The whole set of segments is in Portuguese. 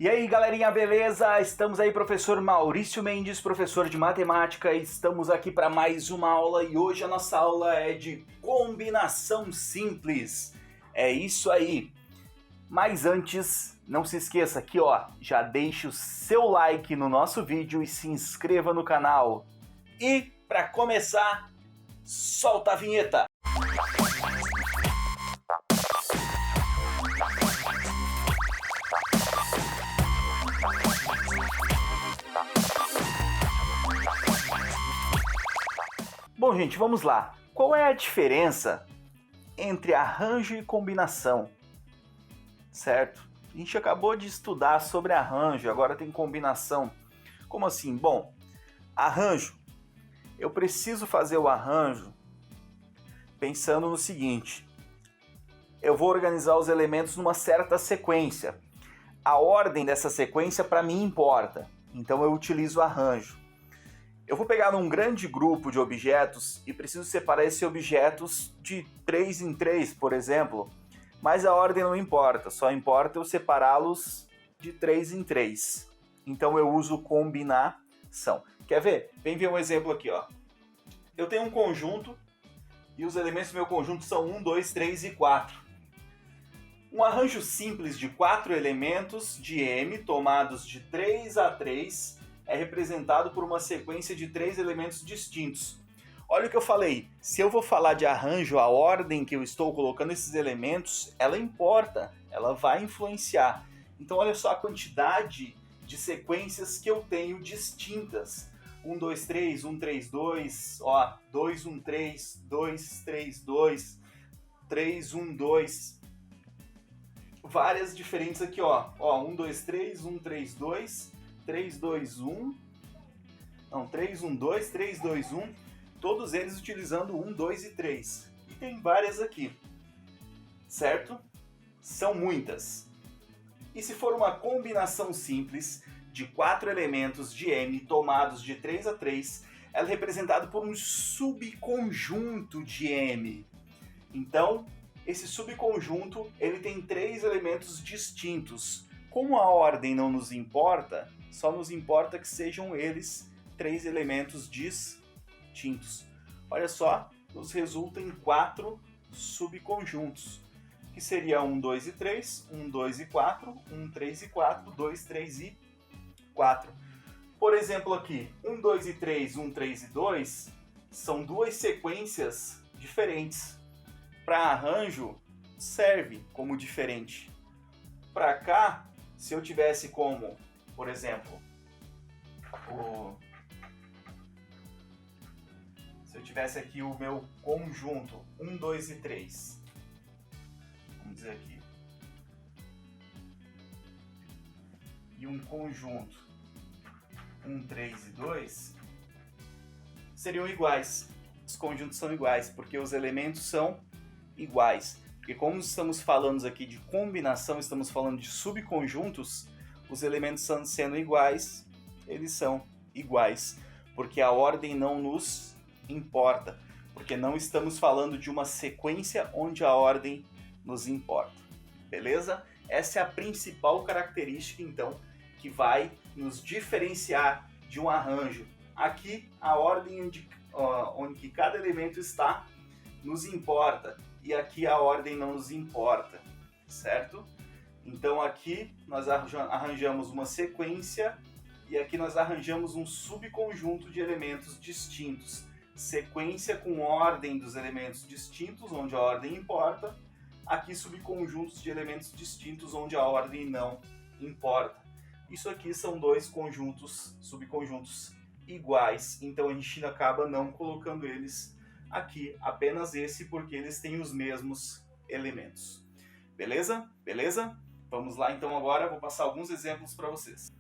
E aí, galerinha, beleza? Estamos aí, professor Maurício Mendes, professor de matemática. Estamos aqui para mais uma aula e hoje a nossa aula é de combinação simples. É isso aí. Mas antes, não se esqueça aqui, ó, já deixe o seu like no nosso vídeo e se inscreva no canal. E para começar, solta a vinheta. Bom, gente, vamos lá. Qual é a diferença entre arranjo e combinação? Certo? A gente acabou de estudar sobre arranjo, agora tem combinação. Como assim? Bom, arranjo. Eu preciso fazer o arranjo pensando no seguinte. Eu vou organizar os elementos numa certa sequência. A ordem dessa sequência para mim importa. Então eu utilizo arranjo. Eu vou pegar um grande grupo de objetos e preciso separar esses objetos de 3 em 3, por exemplo, mas a ordem não importa, só importa eu separá-los de 3 em 3. Então eu uso combinação. Quer ver? Vem ver um exemplo aqui, ó. Eu tenho um conjunto e os elementos do meu conjunto são 1, 2, 3 e 4. Um arranjo simples de 4 elementos de M tomados de 3 a 3 é representado por uma sequência de 3 elementos distintos. Olha o que eu falei, se eu vou falar de arranjo, a ordem que eu estou colocando esses elementos, ela importa, ela vai influenciar. Então olha só a quantidade de sequências que eu tenho distintas. 1, 2, 3, 1, 3, 2, ó, 2, 1, 3, 2, 3, 2, 3, 1, 2. Várias diferentes aqui, ó. 1, 2, 3, 1, 3, 2, 3, 2, 1. Não, 3, 1, 2, 3, 2, 1. Todos eles utilizando 1, 2 e 3. E tem várias aqui. Certo? São muitas. E se for uma combinação simples de 4 elementos de M tomados de 3 a 3, ela é representada por um subconjunto de M. Então, esse subconjunto ele tem 3 elementos distintos. Como a ordem não nos importa, só nos importa que sejam eles 3 elementos distintos. Olha só, nos resulta em 4 subconjuntos, que seria 1, 2 e 3, 1, 2 e 4, 1, 3 e 4, 2, 3 e 4. Por exemplo aqui, 1, 2 e 3, 1, 3 e 2, são duas sequências diferentes. Para arranjo, serve como diferente. Para cá, se eu tivesse como, por exemplo, se eu tivesse aqui o meu conjunto 1, 2 e 3, vamos dizer aqui, e um conjunto 1, 3 e 2, seriam iguais. Os conjuntos são iguais, porque os elementos são iguais. Porque como estamos falando aqui de combinação, estamos falando de subconjuntos, os elementos sendo iguais, eles são iguais. Porque a ordem não nos importa. Porque não estamos falando de uma sequência onde a ordem nos importa. Beleza? Essa é a principal característica, então, que vai nos diferenciar de um arranjo. Aqui, a ordem onde cada elemento está nos importa. E aqui a ordem não nos importa, certo? Então aqui nós arranjamos uma sequência e aqui nós arranjamos um subconjunto de elementos distintos. Sequência com ordem dos elementos distintos, onde a ordem importa. Aqui subconjuntos de elementos distintos, onde a ordem não importa. Isso aqui são dois subconjuntos iguais, então a gente acaba não colocando eles aqui, apenas esse, porque eles têm os mesmos elementos. Beleza? Beleza? Vamos lá então agora, vou passar alguns exemplos para vocês.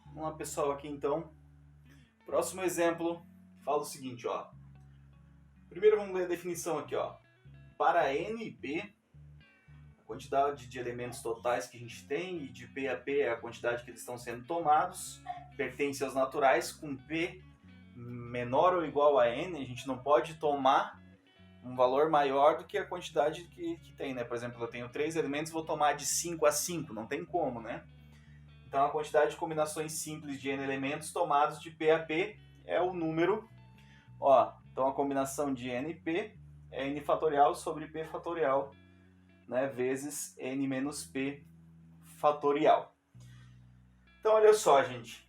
Vamos lá, pessoal, aqui então. Próximo exemplo, fala o seguinte, ó. Primeiro vamos ler a definição aqui, ó. Para N e P, a quantidade de elementos totais que a gente tem, e de P a P é a quantidade que eles estão sendo tomados, pertence aos naturais, com P menor ou igual a N, a gente não pode tomar um valor maior do que a quantidade que tem, né? Por exemplo, eu tenho 3 elementos, vou tomar de 5 a 5, não tem como, né? Então a quantidade de combinações simples de n elementos tomados de P a P é o número, ó, então a combinação de NP é n fatorial sobre P fatorial, né, vezes n menos P fatorial. Então olha só, gente,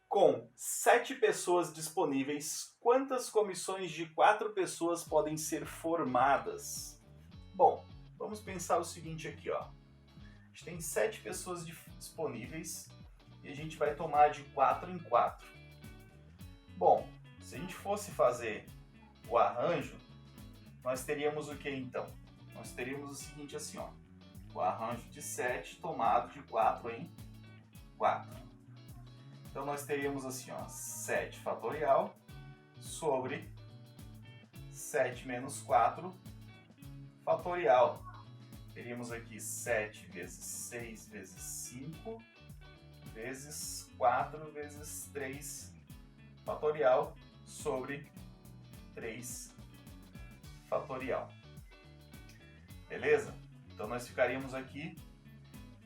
com 7 pessoas disponíveis, quantas comissões de 4 pessoas podem ser formadas? Bom, vamos pensar o seguinte aqui, ó. A gente tem 7 pessoas disponíveis e a gente vai tomar de 4 em 4. Bom, se a gente fosse fazer o arranjo, nós teríamos o que então? Nós teríamos o seguinte assim, ó. O arranjo de 7 tomado de 4 em 4. Então nós teríamos assim, ó, 7 fatorial sobre 7 menos 4 fatorial. Teríamos aqui 7 vezes 6 vezes 5 vezes 4 vezes 3 fatorial sobre 3 fatorial. Beleza? Então nós ficaríamos aqui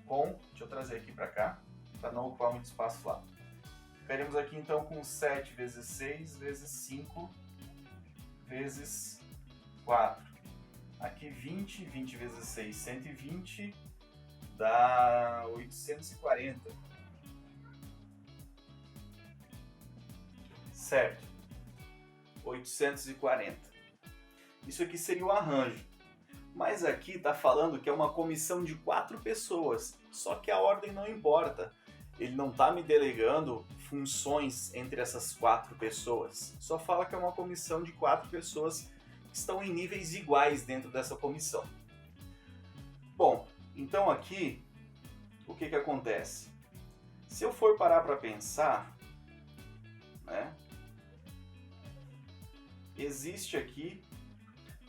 com, deixa eu trazer aqui para cá, para não ocupar muito espaço lá. Ficaríamos aqui então com 7 vezes 6 vezes 5 vezes 4. Aqui 20, 20 vezes 6, 120, dá 840. Certo? 840. Isso aqui seria o arranjo. Mas aqui está falando que é uma comissão de 4 pessoas. Só que a ordem não importa. Ele não está me delegando funções entre essas 4 pessoas. Só fala que é uma comissão de 4 pessoas que estão em níveis iguais dentro dessa comissão. Bom, então aqui, o que acontece? Se eu for parar para pensar, né, existe aqui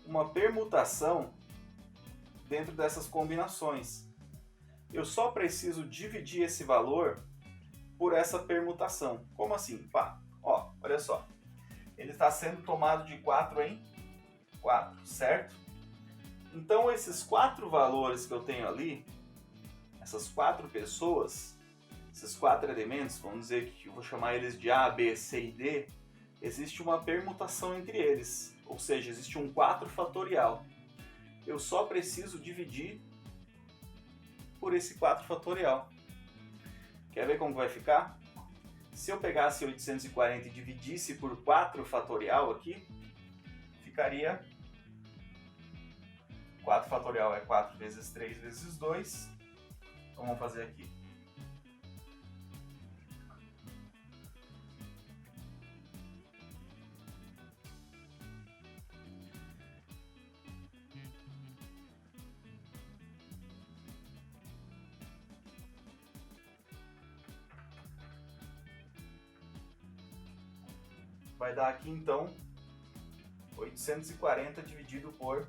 uma permutação dentro dessas combinações. Eu só preciso dividir esse valor por essa permutação. Como assim? Pá, ó, olha só. Ele está sendo tomado de 4 em 4, certo? Então esses 4 valores que eu tenho ali, essas 4 pessoas, esses 4 elementos, vamos dizer que eu vou chamar eles de A, B, C e D, existe uma permutação entre eles, ou seja, existe um 4 fatorial. Eu só preciso dividir por esse 4 fatorial. Quer ver como vai ficar? Se eu pegasse 840 e dividisse por 4 fatorial aqui, ficaria 4 fatorial é 4 vezes 3 vezes 2. Então vamos fazer aqui. Vai dar aqui então 840 dividido por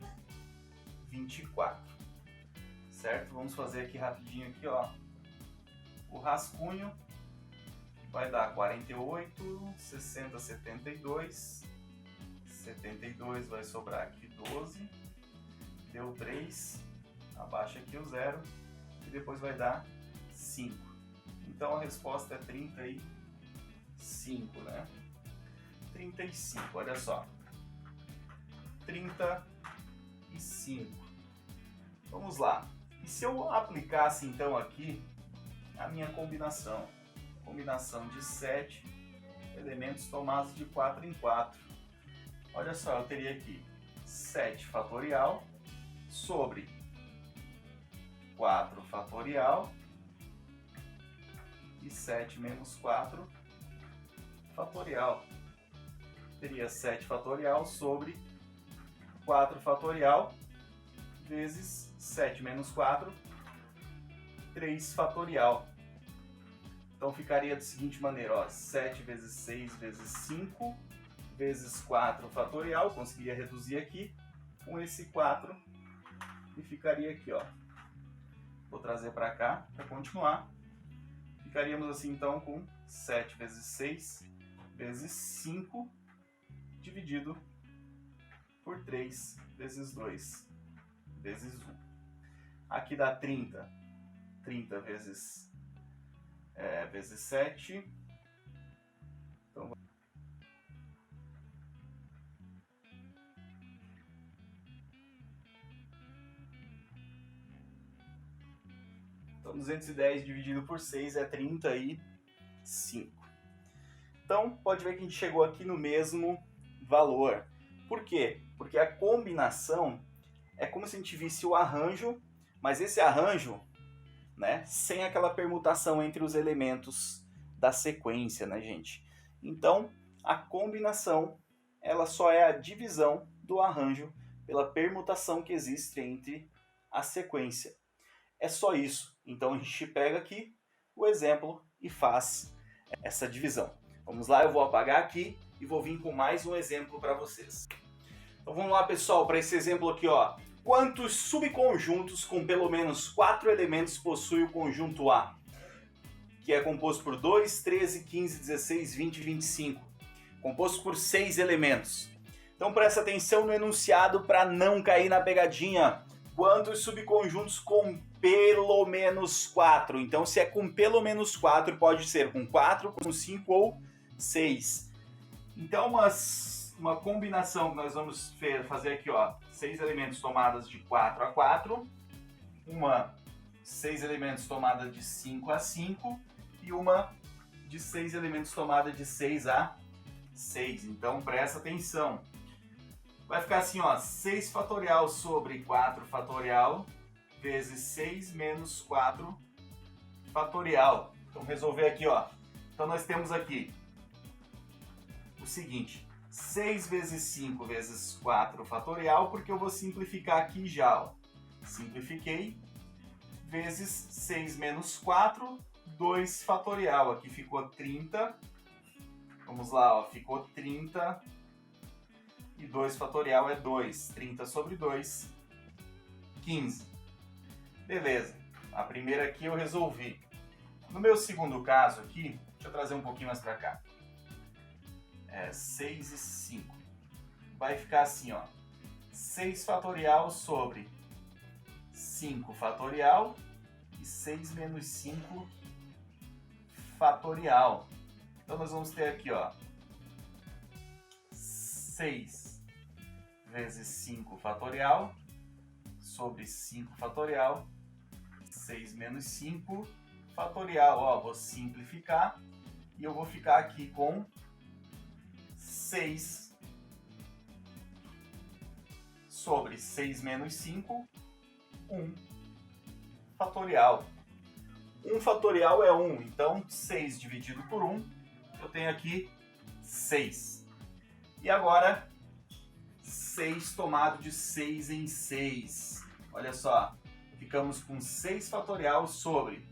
24, certo? Vamos fazer aqui rapidinho aqui, ó. O rascunho vai dar 48, 60, 72, 72 vai sobrar aqui 12, deu 3, abaixa aqui o 0 e depois vai dar 5. Então a resposta é 35, né? 35, olha só. 35. Vamos lá. E se eu aplicasse então aqui a minha combinação? Combinação de 7 elementos tomados de 4 em 4. Olha só, eu teria aqui 7 fatorial sobre 4 fatorial e 7 menos 4 fatorial. Teria 7 fatorial sobre 4 fatorial vezes 7 menos 4, 3 fatorial. Então ficaria da seguinte maneira, ó, 7 vezes 6 vezes 5 vezes 4 fatorial, conseguiria reduzir aqui com esse 4 e ficaria aqui, ó. Vou trazer para cá para continuar. Ficaríamos assim então com 7 vezes 6 vezes 5 dividido por 3 vezes 2 vezes 1. Aqui dá 30. 30 vezes 7. Então, então 210 dividido por 6 é 35. Então, pode ver que a gente chegou aqui no mesmo valor. Por quê? Porque a combinação é como se a gente visse o arranjo, mas esse arranjo, né, sem aquela permutação entre os elementos da sequência, né, gente? Então, a combinação, ela só é a divisão do arranjo pela permutação que existe entre a sequência. É só isso. Então, a gente pega aqui o exemplo e faz essa divisão. Vamos lá, eu vou apagar aqui e vou vir com mais um exemplo para vocês. Então vamos lá, pessoal, para esse exemplo aqui, ó. Quantos subconjuntos com pelo menos 4 elementos possui o conjunto A? Que é composto por 2, 13, 15, 16, 20 e 25. Composto por 6 elementos. Então presta atenção no enunciado para não cair na pegadinha. Quantos subconjuntos com pelo menos 4? Então se é com pelo menos 4, pode ser com 4, com 5 ou 6. Então uma combinação que nós vamos fazer aqui, ó, 6 elementos tomadas de 4 a 4, 6 elementos tomadas de 5 a 5 e uma de 6 elementos tomada de 6 a 6. Então presta atenção. Vai ficar assim, ó, 6 fatorial sobre 4 fatorial vezes 6 menos 4 fatorial. Então resolver aqui, ó. Então nós temos aqui o seguinte, 6 vezes 5 vezes 4 fatorial, porque eu vou simplificar aqui já, ó. Simplifiquei, vezes 6 menos 4, 2 fatorial. Aqui ficou 30. Vamos lá, ó, ficou 30 e 2 fatorial é 2. 30 sobre 2, 15. Beleza, a primeira aqui eu resolvi. No meu segundo caso aqui, deixa eu trazer um pouquinho mais para cá. 6 e 5. Vai ficar assim, ó. 6 fatorial sobre 5 fatorial e 6 menos 5 fatorial. Então nós vamos ter aqui, ó, 6 vezes 5 fatorial sobre 5 fatorial, 6 menos 5 fatorial. Ó, vou simplificar e eu vou ficar aqui com 6 sobre 6 menos 5, 1 fatorial. 1 fatorial é 1, então 6 dividido por 1, eu tenho aqui 6. E agora, 6 tomado de 6 em 6. Olha só, ficamos com 6 fatorial sobre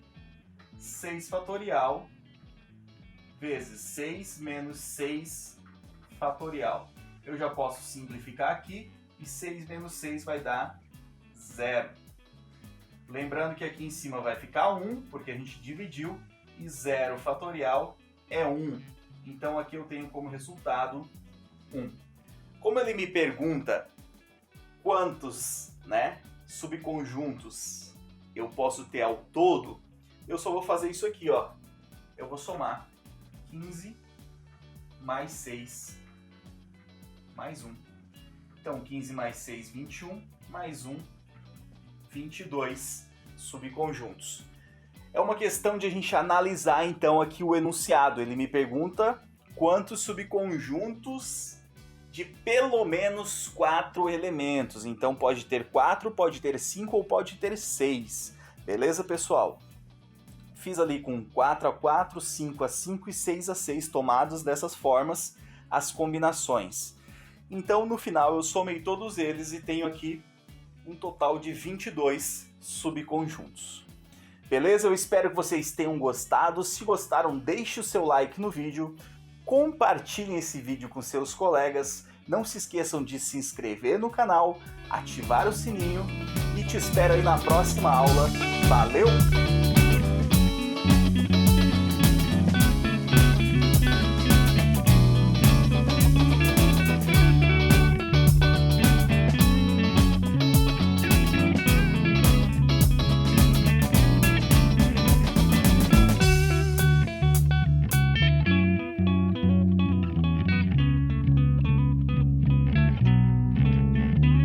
6 fatorial vezes 6 menos 6 fatorial. Eu já posso simplificar aqui e 6 menos 6 vai dar 0. Lembrando que aqui em cima vai ficar 1, porque a gente dividiu, e 0 fatorial é 1. Então aqui eu tenho como resultado 1. Como ele me pergunta quantos, né, subconjuntos eu posso ter ao todo, eu só vou fazer isso aqui, ó. Eu vou somar 15 mais 6 mais 1. Então 15 mais 6, 21, mais 1, 22 subconjuntos. É uma questão de a gente analisar então aqui o enunciado. Ele me pergunta quantos subconjuntos de pelo menos 4 elementos. Então pode ter 4, pode ter 5 ou pode ter 6. Beleza, pessoal? Fiz ali com 4 a 4, 5 a 5 e 6 a 6 tomados dessas formas as combinações. Então no final eu somei todos eles e tenho aqui um total de 22 subconjuntos. Beleza? Eu espero que vocês tenham gostado. Se gostaram, deixe o seu like no vídeo, compartilhem esse vídeo com seus colegas, não se esqueçam de se inscrever no canal, ativar o sininho e te espero aí na próxima aula. Valeu!